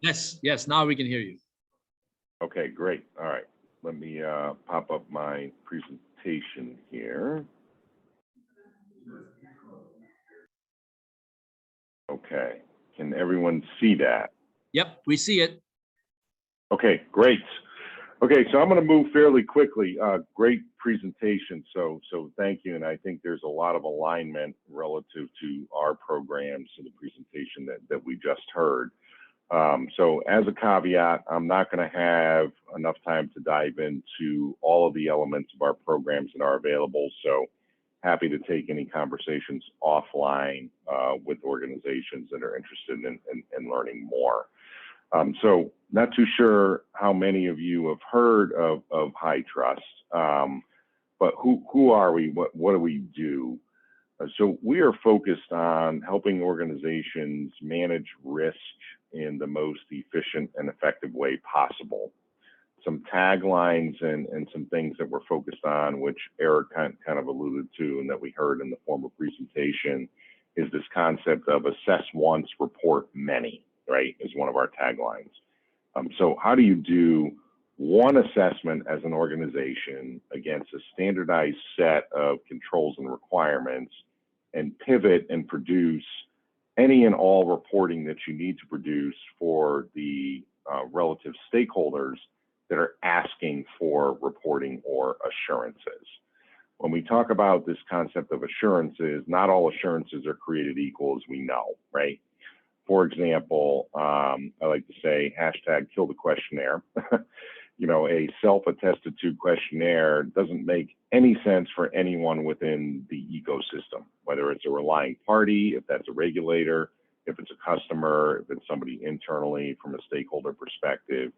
Yes, yes, now we can hear you. Okay, great. All right. Let me pop up my presentation here. Okay. Can everyone see that? Yep, we see it. Okay, great. Okay, so I'm going to move fairly quickly. Great presentation. So thank you. And I think there's a lot of alignment relative to our programs and the presentation that we just heard. So as a caveat, I'm not going to have enough time to dive into all of the elements of our programs that are available. So happy to take any conversations offline with organizations that are interested in learning more. So not too sure how many of you have heard of Hitrust, but who are we? What do we do? So we are focused on helping organizations manage risk in the most efficient and effective way possible. Some taglines and some things that we're focused on, which Eric kind of alluded to and that we heard in the former presentation, is this concept of assess once, report many, right, is one of our taglines. So how do you do one assessment as an organization against a standardized set of controls and requirements and pivot and produce any and all reporting that you need to produce for the relative stakeholders that are asking for reporting or assurances? When we talk about this concept of assurances, not all assurances are created equal, as we know, right? For example, I like to say hashtag kill the questionnaire. You know, a self-attested to questionnaire doesn't make any sense for anyone within the ecosystem, whether it's a relying party, if that's a regulator, if it's a customer, if it's somebody internally from a stakeholder perspective.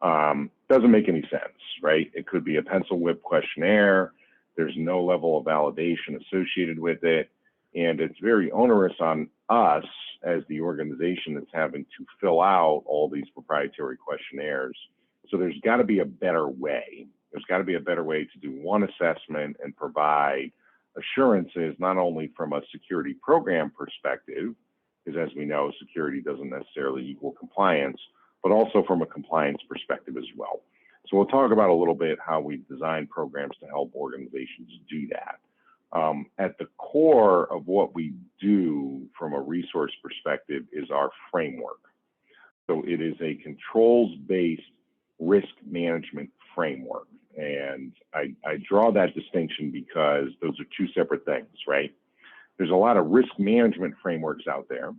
Doesn't make any sense, right? It could be a pencil whip questionnaire. There's no level of validation associated with it. And it's very onerous on us as the organization that's having to fill out all these proprietary questionnaires. So there's got to be a better way. There's got to be a better way to do one assessment and provide assurances, not only from a security program perspective, because as we know, security doesn't necessarily equal compliance, but also from a compliance perspective as well. So we'll talk about a little bit how we design programs to help organizations do that. At the core of what we do from a resource perspective is our framework. So it is a controls-based risk management framework. And I draw that distinction because those are two separate things, right? There's a lot of risk management frameworks out there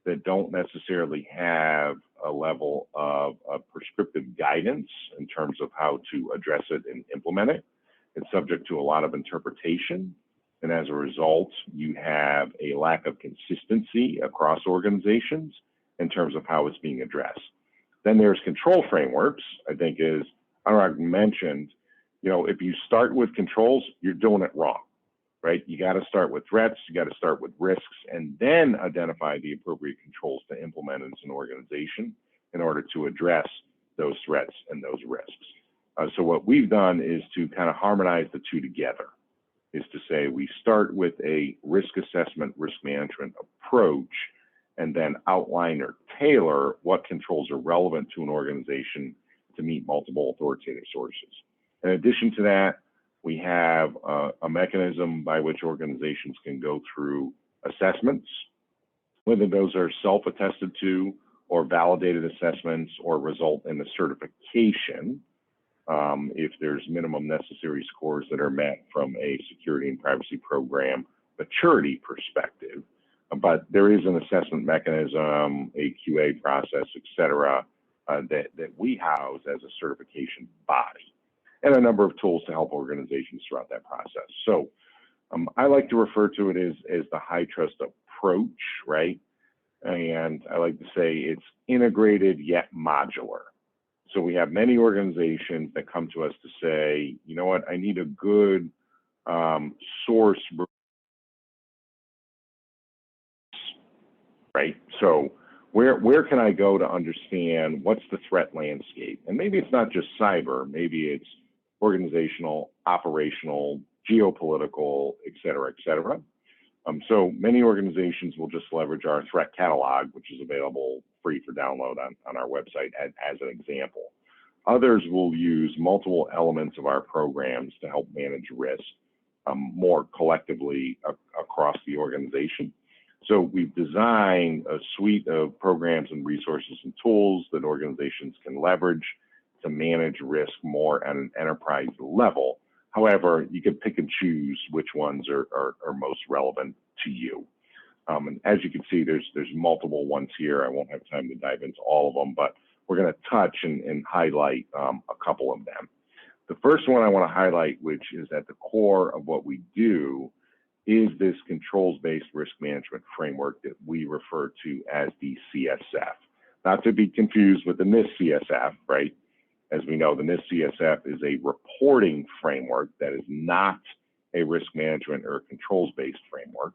that don't necessarily have a level of prescriptive guidance in terms of how to address it and implement it. It's subject to a lot of interpretation. And as a result, you have a lack of consistency across organizations in terms of how it's being addressed. Then there's control frameworks, I think, as Anurag mentioned. You know, if you start with controls, you're doing it wrong, right? You got to start with threats, you got to start with risks, and then identify the appropriate controls to implement as an organization in order to address those threats and those risks. So what we've done is to kind of harmonize the two together, is to say we start with a risk assessment, risk management approach, and then outline or tailor what controls are relevant to an organization to meet multiple authoritative sources. In addition to that, we have a mechanism by which organizations can go through assessments, whether those are self-attested to or validated assessments or result in a certification if there's minimum necessary scores that are met from a security and privacy program maturity perspective. But there is an assessment mechanism, a QA process, et cetera, that we house as a certification body, and a number of tools to help organizations throughout that process. So I like to refer to it as the Hitrust approach, right? And I like to say it's integrated yet modular. So we have many organizations that come to us to say, you know what, I need a good source, right? So where can I go to understand what's the threat landscape? And maybe it's not just cyber, maybe it's organizational, operational, geopolitical, et cetera, et cetera. So many organizations will just leverage our threat catalog, which is available free for download on our website as an example. Others will use multiple elements of our programs to help manage risk more collectively across the organization. So we've designed a suite of programs and resources and tools that organizations can leverage to manage risk more at an enterprise level. However, you can pick and choose which ones are most relevant to you. And as you can see, there's multiple ones here. I won't have time to dive into all of them, but we're going to touch and highlight a couple of them. The first one I want to highlight, which is at the core of what we do, is this controls-based risk management framework that we refer to as the CSF. Not to be confused with the NIST CSF, right? As we know, the NIST CSF is a reporting framework that is not a risk management or controls-based framework.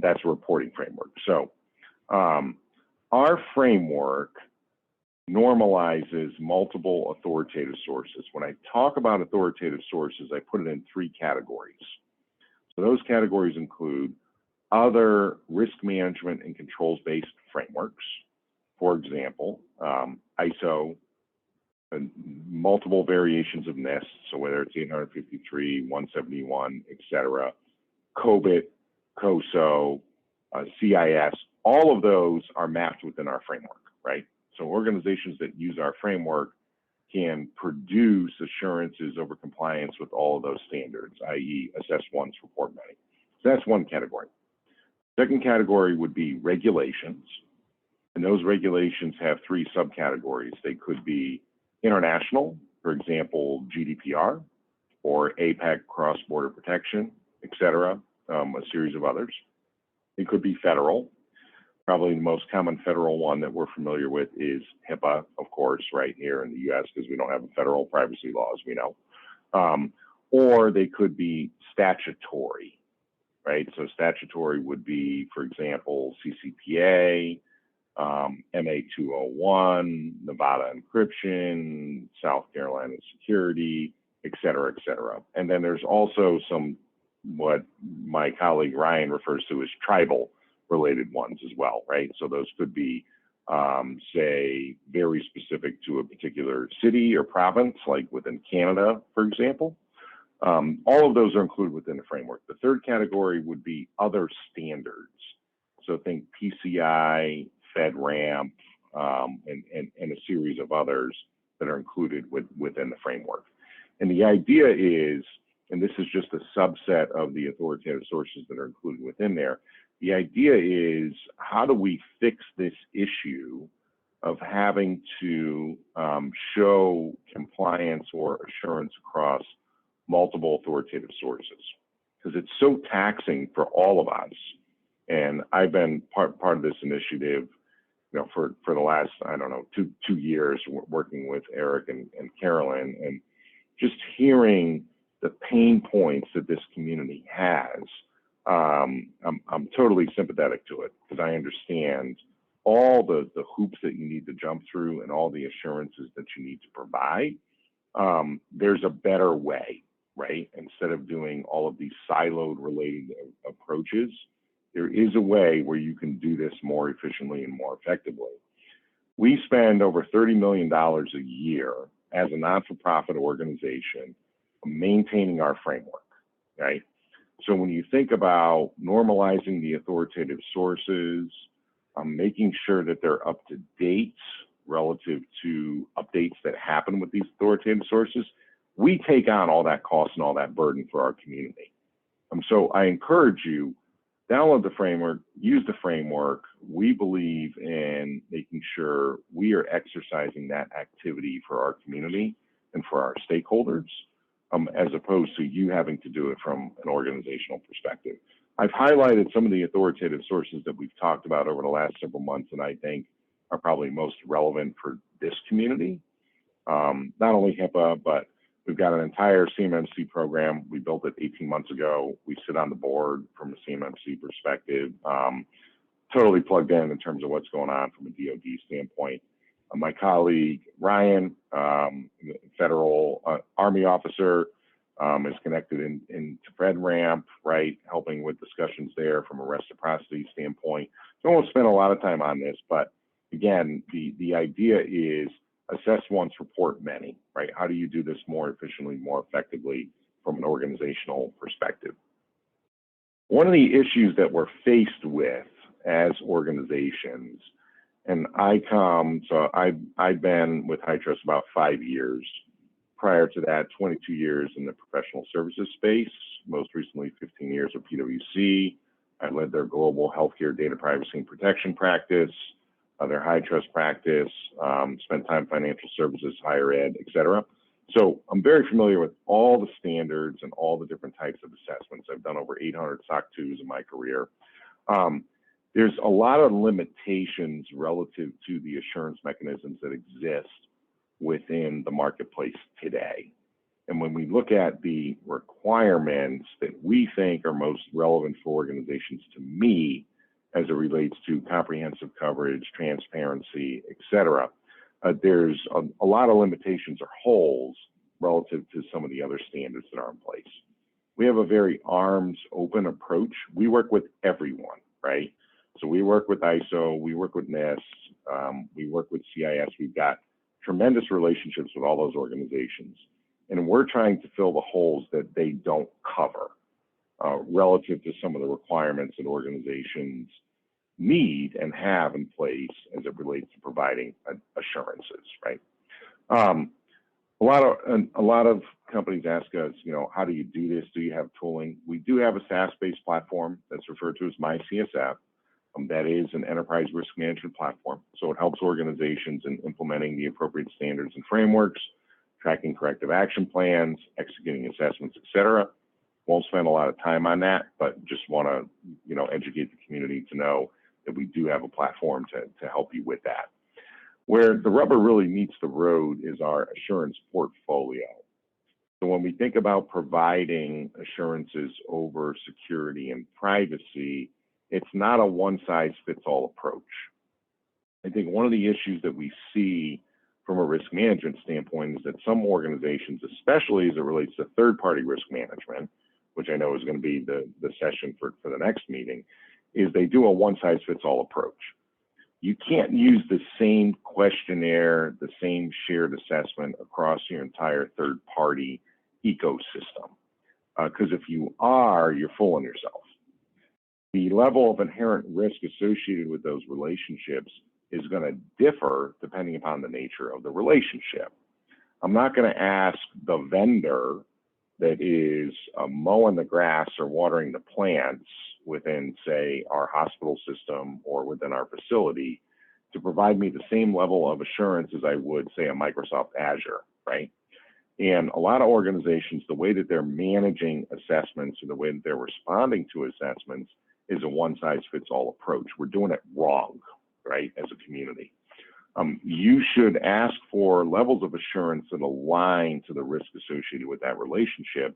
That's a reporting framework. So our framework normalizes multiple authoritative sources. When I talk about authoritative sources, I put it in 3 categories. So those categories include other risk management and controls-based frameworks. For example, ISO, and multiple variations of NIST, so whether it's 853, 171, et cetera, COBIT, COSO, CIS, all of those are mapped within our framework, right? So organizations that use our framework can produce assurances over compliance with all of those standards, i.e. assess once, report many. So that's one category. Second category would be regulations. And those regulations have 3 subcategories. They could be international, for example, GDPR, or APEC, cross-border protection, et cetera, a series of others. It could be federal. Probably the most common federal one that we're familiar with is HIPAA, of course, right here in the US, because we don't have a federal privacy law, as we know. Or they could be statutory, right? So statutory would be, for example, CCPA, MA 201, Nevada encryption, South Carolina security, et cetera, et cetera. And then there's also some, what my colleague Ryan refers to as tribal related ones as well, right? So those could be, say, very specific to a particular city or province, like within Canada, for example. All of those are included within the framework. The third category would be other standards. So think PCI, FedRAMP, and a series of others that are included within the framework. And the idea is, and this is just a subset of the authoritative sources that are included within there, the idea is, how do we fix this issue of having to show compliance or assurance across multiple authoritative sources? Because it's so taxing for all of us. And I've been part of this initiative, you know, for the last, I don't know, two years, working with Eric and Carolyn, and just hearing the pain points that this community has. I'm totally sympathetic to it, because I understand all the hoops that you need to jump through and all the assurances that you need to provide. There's a better way, right? Instead of doing all of these siloed related approaches, there is a way where you can do this more efficiently and more effectively. We spend over $30 million a year as a not-for-profit organization maintaining our framework, right? So when you think about normalizing the authoritative sources, making sure that they're up to date relative to updates that happen with these authoritative sources, we take on all that cost and all that burden for our community. So I encourage you, download the framework, use the framework. We believe in making sure we are exercising that activity for our community and for our stakeholders, as opposed to you having to do it from an organizational perspective. I've highlighted some of the authoritative sources that we've talked about over the last several months, and I think are probably most relevant for this community. Not only HIPAA, but we've got an entire CMMC program. We built it 18 months ago. We sit on the board from a CMMC perspective, totally plugged in terms of what's going on from a DoD standpoint. My colleague, Ryan, federal Army officer, is connected into FedRAMP, right? Helping with discussions there from a reciprocity standpoint. So I won't spend a lot of time on this, but again, the idea is assess once, report many, right? How do you do this more efficiently, more effectively from an organizational perspective? One of the issues that we're faced with as organizations, and so I've been with Hitrust about 5 years. Prior to that, 22 years in the professional services space, most recently 15 years with PwC. I led their global healthcare data privacy and protection practice, their Hitrust practice, spent time financial services, higher ed, et cetera. So I'm very familiar with all the standards and all the different types of assessments. I've done over 800 SOC 2s in my career. There's a lot of limitations relative to the assurance mechanisms that exist within the marketplace today. And when we look at the requirements that we think are most relevant for organizations, to me, as it relates to comprehensive coverage, transparency, et cetera, there's a lot of limitations or holes relative to some of the other standards that are in place. We have a very arms open approach. We work with everyone, right? So we work with ISO, we work with NIST, we work with CIS. We've got tremendous relationships with all those organizations. And we're trying to fill the holes that they don't cover relative to some of the requirements that organizations need and have in place as it relates to providing assurances, right? A lot of companies ask us, how do you do this? Do you have tooling? We do have a SaaS-based platform that's referred to as MyCSF. That is an enterprise risk management platform. So it helps organizations in implementing the appropriate standards and frameworks, tracking corrective action plans, executing assessments, et cetera. Won't spend a lot of time on that, but just want to, educate the community to know that we do have a platform to help you with that. Where the rubber really meets the road is our assurance portfolio. So when we think about providing assurances over security and privacy, it's not a one-size-fits-all approach. I think one of the issues that we see from a risk management standpoint is that some organizations, especially as it relates to third-party risk management, which I know is going to be the session for the next meeting, is they do a one-size-fits-all approach. You can't use the same questionnaire, the same shared assessment across your entire third-party ecosystem, because if you are, you're fooling yourself. The level of inherent risk associated with those relationships is going to differ depending upon the nature of the relationship. I'm not going to ask the vendor that is mowing the grass or watering the plants within, say, our hospital system or within our facility to provide me the same level of assurance as I would, say, a Microsoft Azure, right? And a lot of organizations, the way that they're managing assessments or the way that they're responding to assessments is a one-size-fits-all approach. We're doing it wrong, right, as a community. You should ask for levels of assurance that align to the risk associated with that relationship,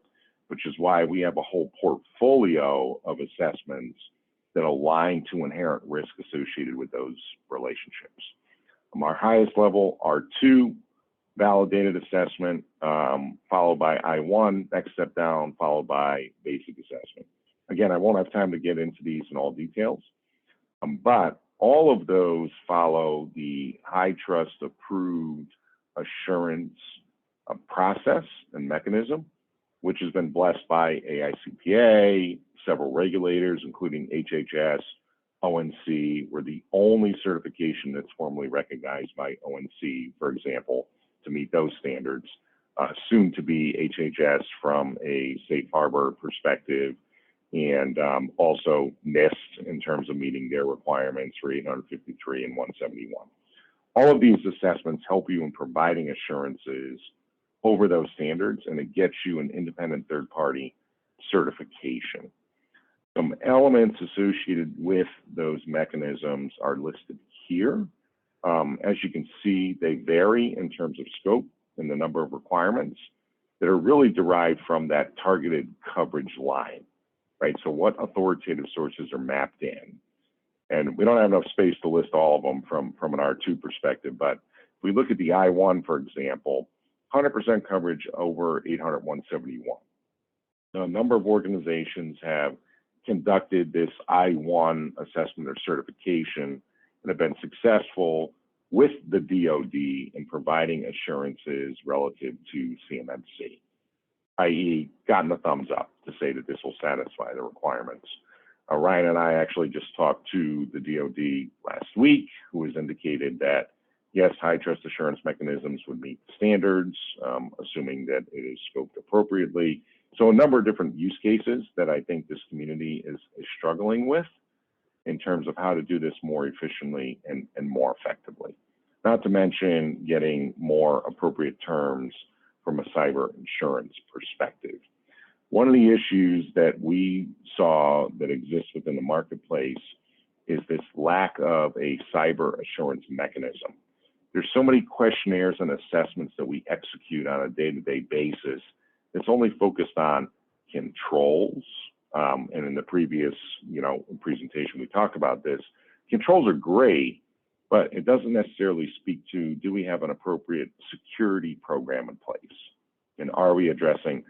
which is why we have a whole portfolio of assessments that align to inherent risk associated with those relationships. Our highest level, R2, validated assessment, followed by I1, next step down, followed by basic assessment. Again, I won't have time to get into these in all details, but all of those follow the Hitrust approved assurance process and mechanism, which has been blessed by AICPA, several regulators, including HHS, ONC. We're the only certification that's formally recognized by ONC, for example, to meet those standards. Soon to be HHS from a safe harbor perspective, and also NIST in terms of meeting their requirements for 853 and 171. All of these assessments help you in providing assurances over those standards, and it gets you an independent third-party certification. Some elements associated with those mechanisms are listed here. As you can see, they vary in terms of scope and the number of requirements that are really derived from that targeted coverage line, right? So what authoritative sources are mapped in? And we don't have enough space to list all of them from an R2 perspective, but if we look at the I1, for example, 100% coverage over 800-171. a number of organizations have conducted this I-1 assessment or certification and have been successful with the DoD in providing assurances relative to CMMC, i.e. gotten a thumbs up to say that this will satisfy the requirements. Ryan and I actually just talked to the DoD last week, who has indicated that yes, Hitrust assurance mechanisms would meet the standards, assuming that it is scoped appropriately. So a number of different use cases that I think this community is struggling with in terms of how to do this more efficiently and more effectively. Not to mention getting more appropriate terms from a cyber insurance perspective. One of the issues that we saw that exists within the marketplace is this lack of a cyber assurance mechanism. There's so many questionnaires and assessments that we execute on a day-to-day basis. It's only focused on controls. And in the previous, presentation, we talked about this. Controls are great, but it doesn't necessarily speak to, do we have an appropriate security program in place? And are we addressing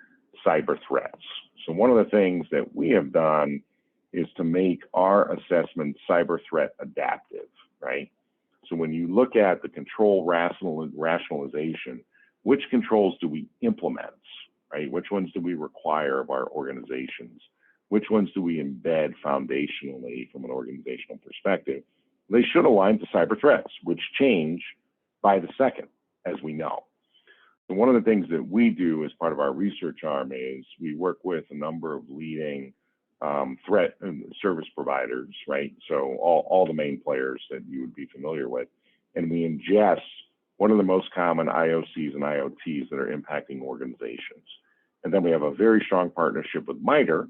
cyber threats? So one of the things that we have done is to make our assessment cyber threat adaptive, right? So when you look at the control rationalization, which controls do we implement, right? Which ones do we require of our organizations? Which ones do we embed foundationally from an organizational perspective? They should align to cyber threats, which change by the second, as we know. So one of the things that we do as part of our research arm is we work with a number of leading threat and service providers, right? So all the main players that you would be familiar with, and we ingest one of the most common IOCs and IoTs that are impacting organizations. And then we have a very strong partnership with MITRE,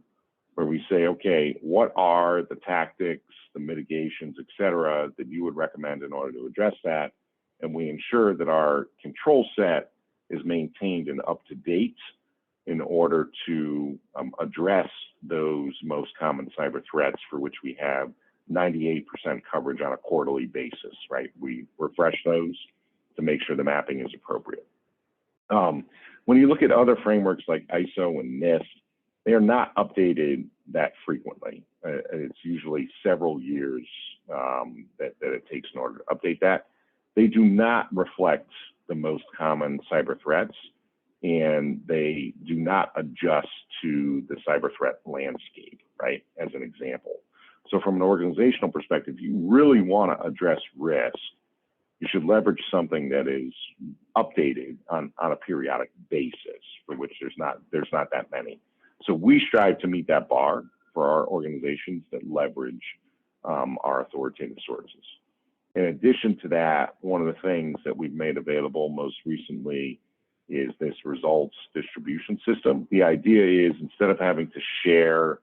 where we say, okay, what are the tactics, the mitigations, et cetera, that you would recommend in order to address that? And we ensure that our control set is maintained and up to date in order to address those most common cyber threats for which we have 98% coverage on a quarterly basis, right? We refresh those to make sure the mapping is appropriate. When you look at other frameworks like ISO and NIST, they are not updated that frequently. It's usually several years that it takes in order to update that. They do not reflect the most common cyber threats, and they do not adjust to the cyber threat landscape, right, as an example. So from an organizational perspective, you really want to address risk. You should leverage something that is updated on a periodic basis, for which there's not that many. So we strive to meet that bar for our organizations that leverage our authoritative sources. In addition to that, one of the things that we've made available most recently is this results distribution system. The idea is, instead of having to share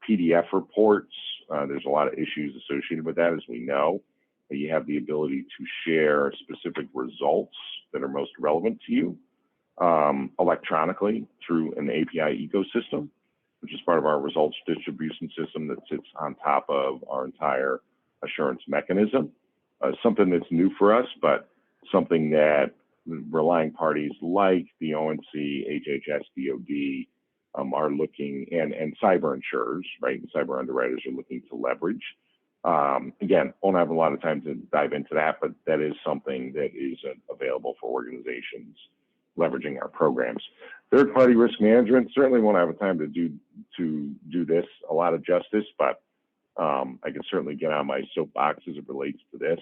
PDF reports, there's a lot of issues associated with that, as we know. You have the ability to share specific results that are most relevant to you electronically through an API ecosystem, which is part of our results distribution system that sits on top of our entire assurance mechanism. Something that's new for us, but something that relying parties like the ONC, HHS, DoD are looking, and cyber insurers, right? And cyber underwriters are looking to leverage. Again, won't have a lot of time to dive into that, but that is something that is available for organizations leveraging our programs. Third-party risk management, certainly won't have time to do this a lot of justice, but I can certainly get on my soapbox as it relates to this.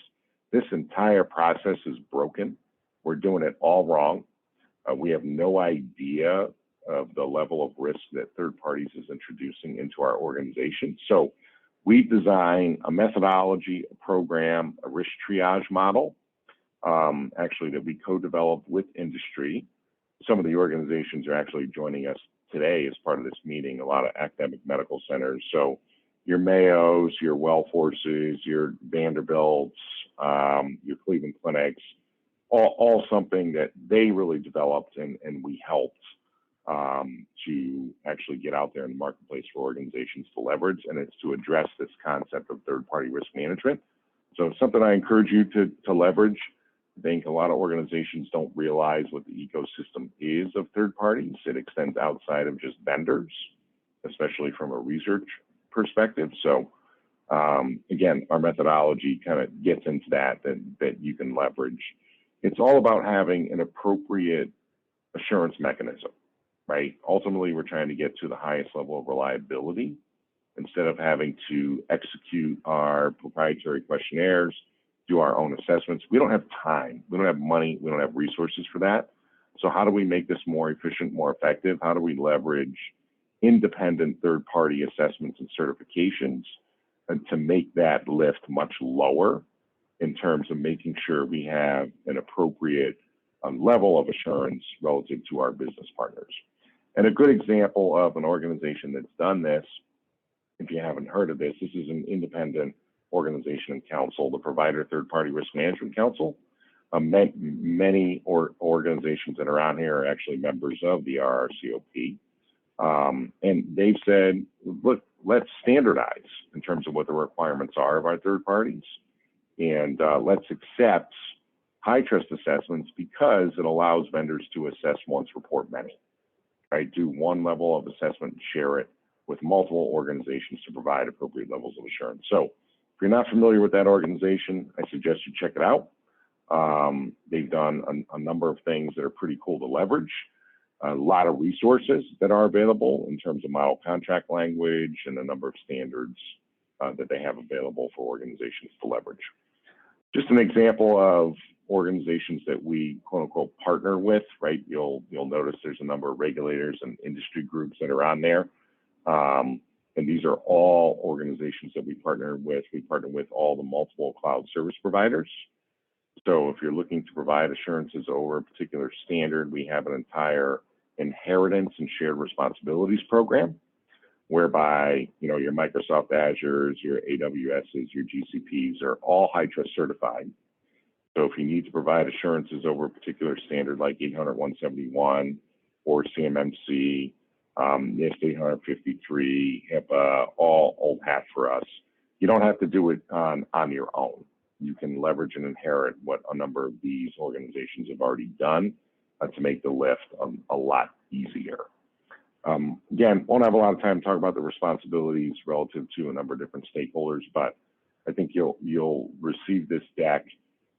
This entire process is broken. We're doing it all wrong. We have no idea of the level of risk that third parties is introducing into our organization. So we design a methodology, a program, a risk triage model, actually that we co-developed with industry. Some of the organizations are actually joining us today as part of this meeting, a lot of academic medical centers. So your Mayos, your Wellforces, your Vanderbilts, your Cleveland Clinics, all something that they really developed and we helped to actually get out there in the marketplace for organizations to leverage, and it's to address this concept of third-party risk management. So something I encourage you to leverage. I think a lot of organizations don't realize what the ecosystem is of third parties. It extends outside of just vendors. especially from a research perspective. So again, our methodology kind of gets into that you can leverage. It's all about having an appropriate assurance mechanism, right? Ultimately, we're trying to get to the highest level of reliability instead of having to execute our proprietary questionnaires, do our own assessments. We don't have time, we don't have money, we don't have resources for that. So how do we make this more efficient, more effective? How do we leverage independent third-party assessments and certifications and to make that lift much lower in terms of making sure we have an appropriate level of assurance relative to our business partners? And a good example of an organization that's done this, if you haven't heard of this, this is an independent organization and council, the Provider Third-Party Risk Management Council. Many organizations that are on here are actually members of the RRCOP. And they've said, look, let's standardize in terms of what the requirements are of our third parties. And let's accept Hitrust assessments because it allows vendors to assess once, report many, right? Do one level of assessment and share it with multiple organizations to provide appropriate levels of assurance. So if you're not familiar with that organization, I suggest you check it out. They've done a number of things that are pretty cool to leverage. A lot of resources that are available in terms of model contract language and a number of standards that they have available for organizations to leverage. Just an example of organizations that we quote unquote partner with, right? You'll notice there's a number of regulators and industry groups that are on there. And these are all organizations that we partner with. We partner with all the multiple cloud service providers. So if you're looking to provide assurances over a particular standard, we have an entire inheritance and shared responsibilities program, whereby your Microsoft Azures, your AWSs, your GCPs are all Hitrust certified. So if you need to provide assurances over a particular standard like 800-171 or CMMC, NIST 853, HIPAA, all old hat for us. You don't have to do it on your own. You can leverage and inherit what a number of these organizations have already done to make the lift a lot easier. Again, won't have a lot of time to talk about the responsibilities relative to a number of different stakeholders, but I think you'll receive this deck,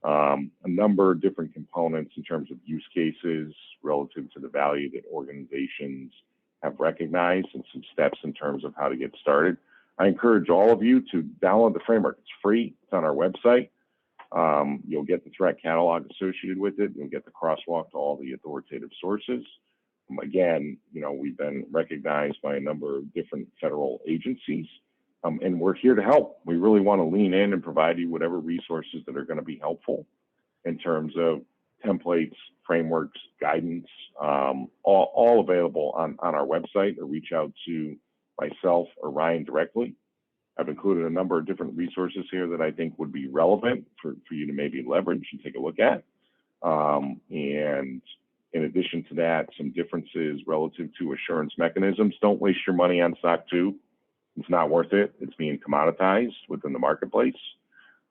a number of different components in terms of use cases relative to the value that organizations have recognized and some steps in terms of how to get started. I encourage all of you to download the framework. It's free. It's on our website. You'll get the threat catalog associated with it. You'll get the crosswalk to all the authoritative sources. Again, we've been recognized by a number of different federal agencies, and we're here to help. We really want to lean in and provide you whatever resources that are going to be helpful in terms of templates, frameworks, guidance, all available on our website, or reach out to myself or Ryan directly. I've included a number of different resources here that I think would be relevant for you to maybe leverage and take a look at. And in addition to that, some differences relative to assurance mechanisms. Don't waste your money on SOC 2. It's not worth it. It's being commoditized within the marketplace.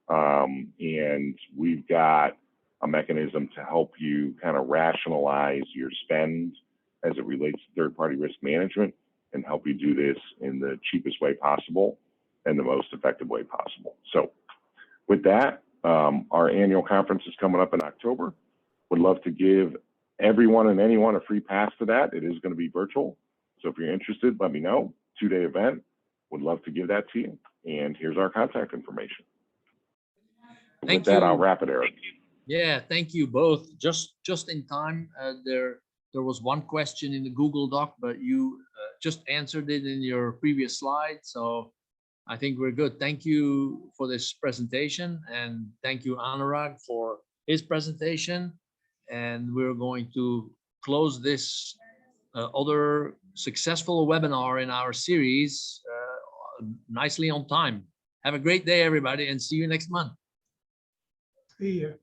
And we've got a mechanism to help you kind of rationalize your spend as it relates to third-party risk management and help you do this in the cheapest way possible and the most effective way possible. So with that, our annual conference is coming up in October. Would love to give everyone and anyone a free pass to that. It is going to be virtual. So if you're interested, let me know. 2-day event. Would love to give that to you. And here's our contact information. Thank With that, you. I'll wrap it, Eric. Yeah, thank you both. Just in time. There was one question in the Google Doc, but you just answered it in your previous slide. So I think we're good. Thank you for this presentation, and thank you, Anurag, for his presentation. And we're going to close this other successful webinar in our series nicely on time. Have a great day, everybody, and see you next month. See you.